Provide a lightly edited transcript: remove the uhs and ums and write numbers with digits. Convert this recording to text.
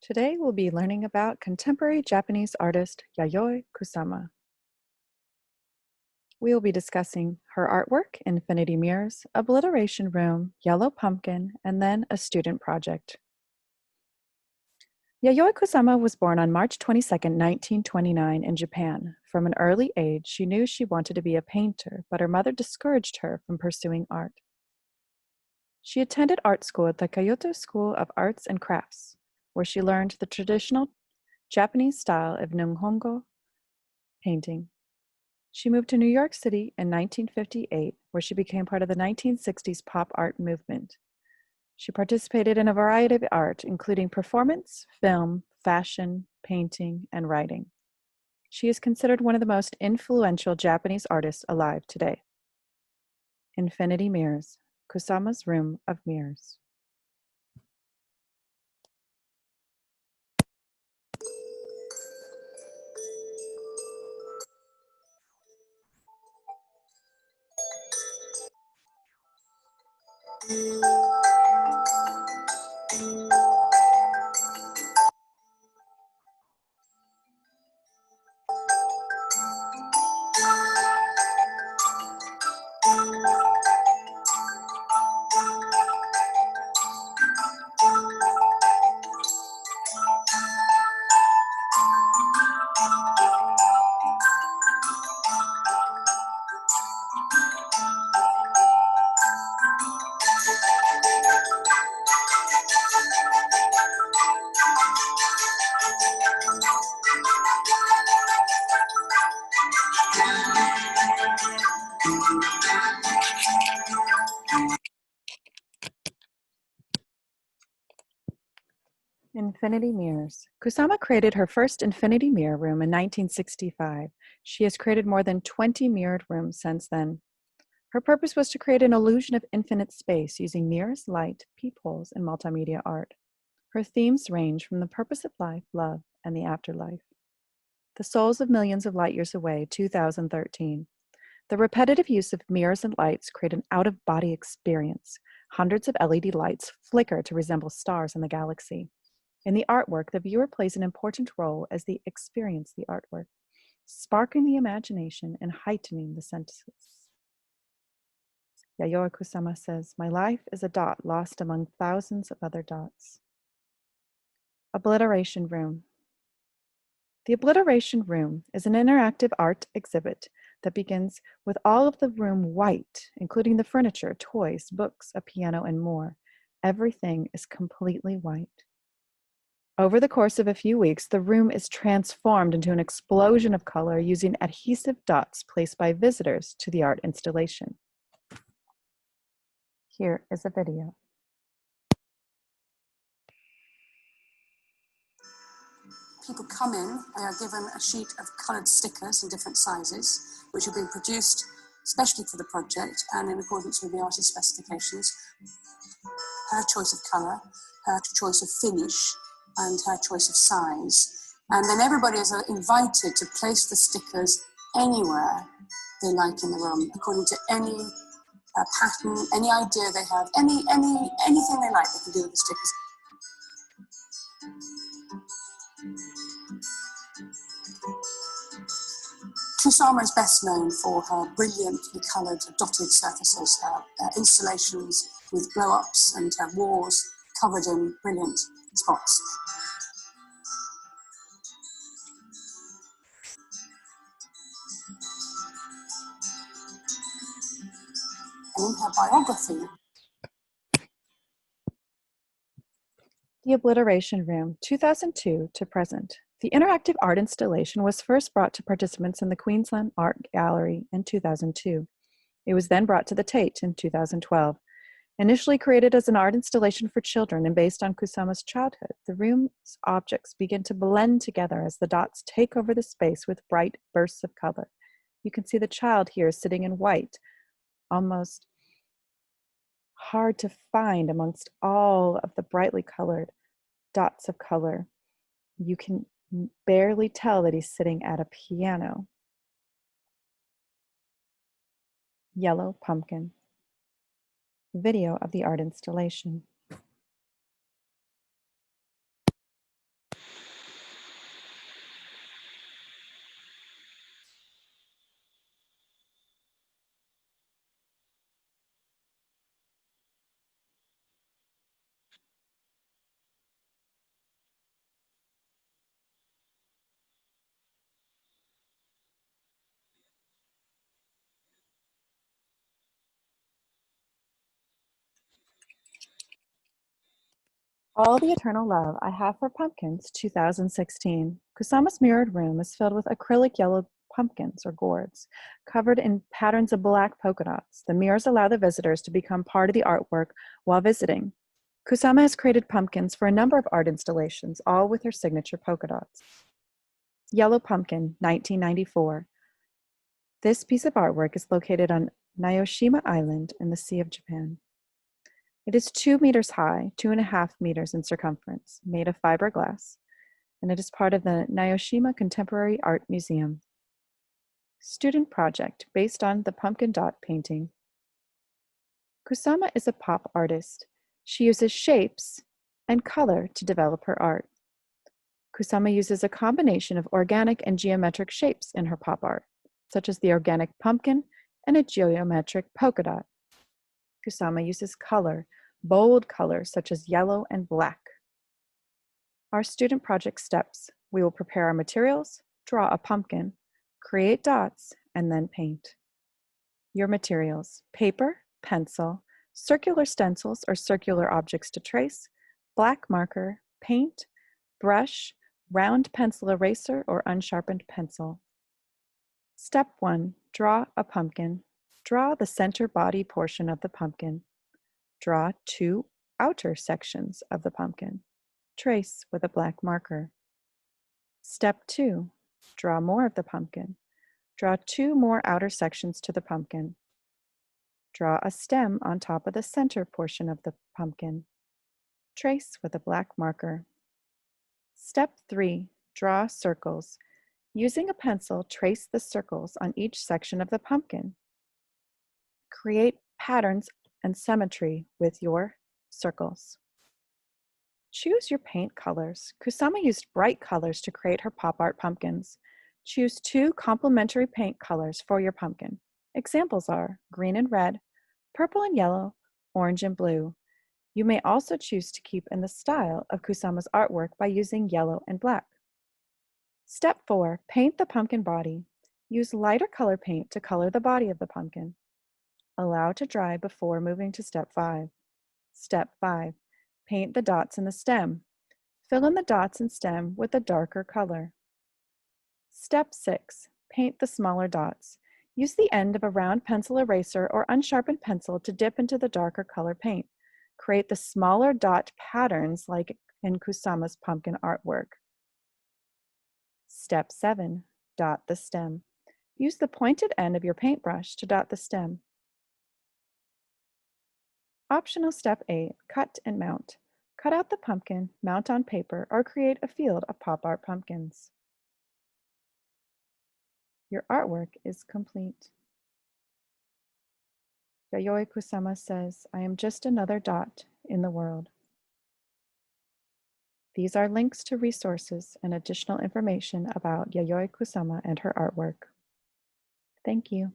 Today we'll be learning about contemporary Japanese artist Yayoi Kusama. We will be discussing her artwork, Infinity Mirrors, Obliteration Room, Yellow Pumpkin, and then a student project. Yayoi Kusama was born on March 22, 1929 in Japan. From an early age, she knew she wanted to be a painter, but her mother discouraged her from pursuing art. She attended art school at the Kyoto School of Arts and Crafts, where she learned the traditional Japanese style of Nihongo painting. She moved to New York City in 1958, where she became part of the 1960s pop art movement. She participated in a variety of art, including performance, film, fashion, painting, and writing. She is considered one of the most influential Japanese artists alive today. Infinity Mirrors, Kusama's Room of Mirrors. Infinity Mirrors. Kusama created her first infinity mirror room in 1965. She has created more than 20 mirrored rooms since then. Her purpose was to create an illusion of infinite space using mirrors, light, peepholes, and multimedia art. Her themes range from the purpose of life, love, and the afterlife. The Souls of Millions of Light Years Away, 2013. The repetitive use of mirrors and lights create an out-of-body experience. Hundreds of LED lights flicker to resemble stars in the galaxy. In the artwork, the viewer plays an important role as they experience the artwork, sparking the imagination and heightening the senses. Yayoi Kusama says, "My life is a dot lost among thousands of other dots." Obliteration Room. The Obliteration Room is an interactive art exhibit that begins with all of the room white, including the furniture, toys, books, a piano, and more. Everything is completely white. Over the course of a few weeks, the room is transformed into an explosion of color using adhesive dots placed by visitors to the art installation. Here is a video. People come in, they are given a sheet of coloured stickers in different sizes, which have been produced especially for the project and in accordance with the artist's specifications. Her choice of colour, her choice of finish, and her choice of size. And then everybody is invited to place the stickers anywhere they like in the room, according to any pattern, any idea they have, anything they like they can do with the stickers. Kusama is best known for her brilliantly coloured dotted surfaces, her installations with blow-ups and her walls covered in brilliant spots. And in her biography, The Obliteration Room, 2002 to present. The interactive art installation was first brought to participants in the Queensland Art Gallery in 2002. It was then brought to the Tate in 2012. Initially created as an art installation for children and based on Kusama's childhood, the room's objects begin to blend together as the dots take over the space with bright bursts of color. You can see the child here sitting in white, almost hard to find amongst all of the brightly colored dots of color. You can barely tell that he's sitting at a piano. Yellow Pumpkin. Video of the art installation. All the Eternal Love I Have for Pumpkins, 2016. Kusama's mirrored room is filled with acrylic yellow pumpkins or gourds, covered in patterns of black polka dots. The mirrors allow the visitors to become part of the artwork while visiting. Kusama has created pumpkins for a number of art installations, all with her signature polka dots. Yellow Pumpkin, 1994. This piece of artwork is located on Naoshima Island in the Sea of Japan. It is 2 meters high, 2.5 meters in circumference, made of fiberglass, and it is part of the Naoshima Contemporary Art Museum. Student project based on the pumpkin dot painting. Kusama is a pop artist. She uses shapes and color to develop her art. Kusama uses a combination of organic and geometric shapes in her pop art, such as the organic pumpkin and a geometric polka dot. Kusama uses color, bold colors such as yellow and black. Our student project steps: we will prepare our materials, draw a pumpkin, create dots, and then paint. Your materials: paper, pencil, circular stencils or circular objects to trace, black marker, paint, brush, round pencil eraser or unsharpened pencil. Step 1, draw a pumpkin. Draw the center body portion of the pumpkin. Draw 2 outer sections of the pumpkin. Trace with a black marker. Step 2, draw more of the pumpkin. Draw 2 more outer sections to the pumpkin. Draw a stem on top of the center portion of the pumpkin. Trace with a black marker. Step 3, draw circles. Using a pencil, trace the circles on each section of the pumpkin. Create patterns and symmetry with your circles. Choose your paint colors. Kusama used bright colors to create her pop art pumpkins. Choose 2 complementary paint colors for your pumpkin. Examples are green and red, purple and yellow, orange and blue. You may also choose to keep in the style of Kusama's artwork by using yellow and black. Step 4, paint the pumpkin body. Use lighter color paint to color the body of the pumpkin. Allow to dry before moving to step 5. Step 5, paint the dots in the stem. Fill in the dots and stem with a darker color. Step 6, paint the smaller dots. Use the end of a round pencil eraser or unsharpened pencil to dip into the darker color paint. Create the smaller dot patterns like in Kusama's pumpkin artwork. Step 7, dot the stem. Use the pointed end of your paintbrush to dot the stem. Optional step 8, cut and mount. Cut out the pumpkin, mount on paper, or create a field of pop art pumpkins. Your artwork is complete. Yayoi Kusama says, "I am just another dot in the world." These are links to resources and additional information about Yayoi Kusama and her artwork. Thank you.